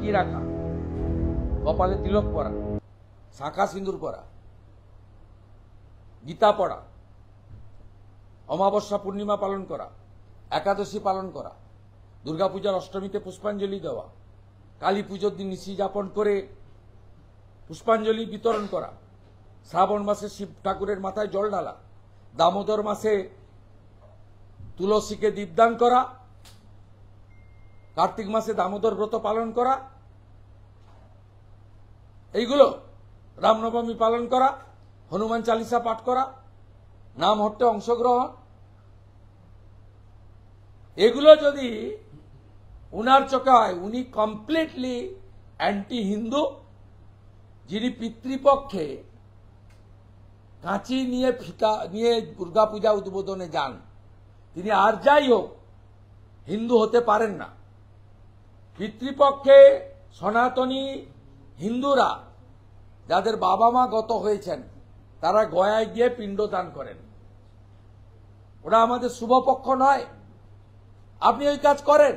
কি রাখা, কপালে তিলক পরা, শাঁখা সিঁদুর পরা, গীতা পড়া, অমাবস্যা পূর্ণিমা পালন করা, একাদশী পালন করা, দুর্গাপূজার অষ্টমীতে পুষ্পাঞ্জলি দেওয়া, কালী পুজোর দিন নিশি যাপন করে পুষ্পাঞ্জলি বিতরণ করা, শ্রাবণ মাসে শিব ঠাকুরের মাথায় জল ঢালা, দামোদর মাসে তুলসীকে দীপদান করা, কার্তিক মাসে দামোদর ব্রত পালন করা, এইগুলো, রামনবমী পালন করা, হনুমান চালিসা পাঠ করা, নাম হট্টে অংশগ্রহণ, এগুলো যদি উনার চোখে হয়, উনি কমপ্লিটলি অ্যান্টি হিন্দু, যিনি পিতৃপক্ষে কাঁচি নিয়ে ফিতা নিয়ে দুর্গাপূজা উদ্বোধনে যান, তিনি আর যাই হোক হিন্দু হতে পারেন না। পিতৃপক্ষে সনাতনী হিন্দুরা যাদের বাবা মা গত হয়েছেন তারা গয়ায় গিয়ে পিণ্ডদান করেন, ওরা আমাদের শুভপক্ষ নয়। আপনি ওই কাজ করেন,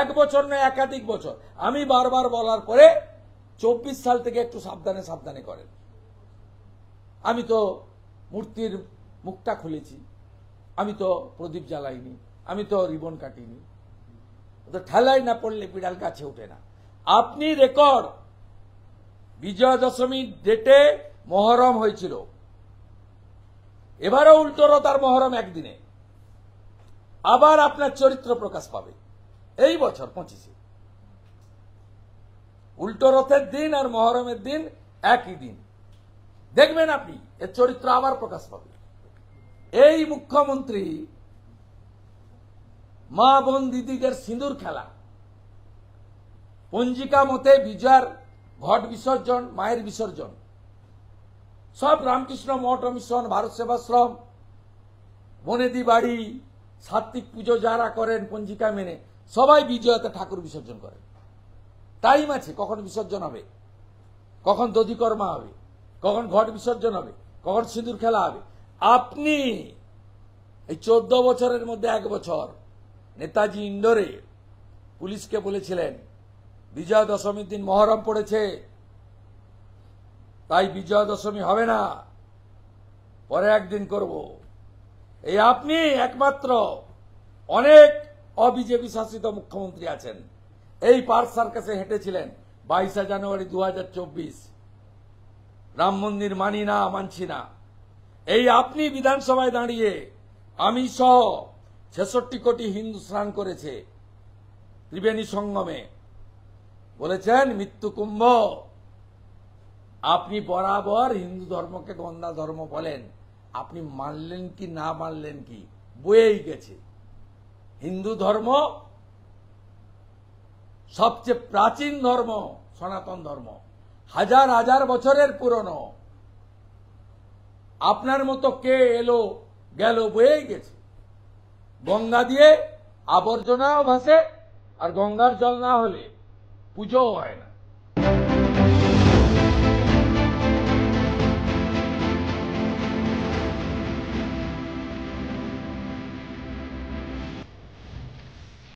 এক বছর নয় একাধিক বছর। আমি বারবার বলার পরে 24 সাল থেকে একটু সাবধানে সাবধানে করেন। আমি তো মূর্তির মুখটা খুলেছি, আমি তো প্রদীপ জ্বালাইনি, আমি তো রিবন কাটিনি, তো ঠেলাই না পড়লে বিড়াল গাছে ওঠে না। আপনি রেকর্ড, বিজয়া দশমী ডেটে মহরম হয়েছিল, এবারও উল্টো রথ আর মহরম একদিনে, আবার আপনার চরিত্র প্রকাশ পাবে এই বছর 25-এ। উল্টো রথের দিন আর মহরমের দিন একই দিন, দেখবেন আপনি এর চরিত্র আবার প্রকাশ পাবে। এই মুখ্যমন্ত্রী মা বোন দিদিদের সিঁদুর খেলা, পঞ্জিকা মতে বিজয়ার ঘট বিসর্জন, মায়ের বিসর্জন সব রামকৃষ্ণ মঠ মিশন, ভারত সেবাশ্রম, বনেদি বাড়ি, সাত্বিক পুজো যারা করেন পঞ্জিকা মেনে, সবাই বিজয়াতে ঠাকুর বিসর্জন করেন। টাইম আছে কখন বিসর্জন হবে, কখন দধিকর্মা হবে, কখন ঘট বিসর্জন হবে, কখন সিঁদুর খেলা হবে। আপনি এই 14 বছরের মধ্যে 1 বছর নেতাজি ইন্ডোরে পুলিশকে বলেছিলেন বিজয়া দশমীর দিন মহরম পড়েছে, তাই বিজয়া দশমী হবে না, পরে একদিন করব। এই আপনি একমাত্র, অনেক অবিজেপি শাসিত মুখ্যমন্ত্রী আছেন এই পার্ক সার্কাসে হেঁটেছিলেন 22 জানুয়ারি 2024, রাম মন্দির মানি না, মানছি না। এই আপনি বিধানসভায় দাঁড়িয়ে আমি সহ 66 কোটি হিন্দু স্নান করেছে ত্রিবেণী সঙ্গমে, বলেছেন মৃত্যু কুম্ভ। আপনি বরাবর হিন্দু ধর্মকে গন্দা ধর্ম বলেন, আপনি মানলেন কি না মানলেন কি বয়েই গেছে। হিন্দু ধর্ম সবচেয়ে প্রাচীন ধর্ম, সনাতন ধর্ম, হাজার হাজার বছরের পুরনো। আপনার মতো কে এলো গেল, বয়েই গেছে। গঙ্গা দিয়ে আবর্জনাও ভাসে, আর গঙ্গার জল না হলে পুজোও হয় না।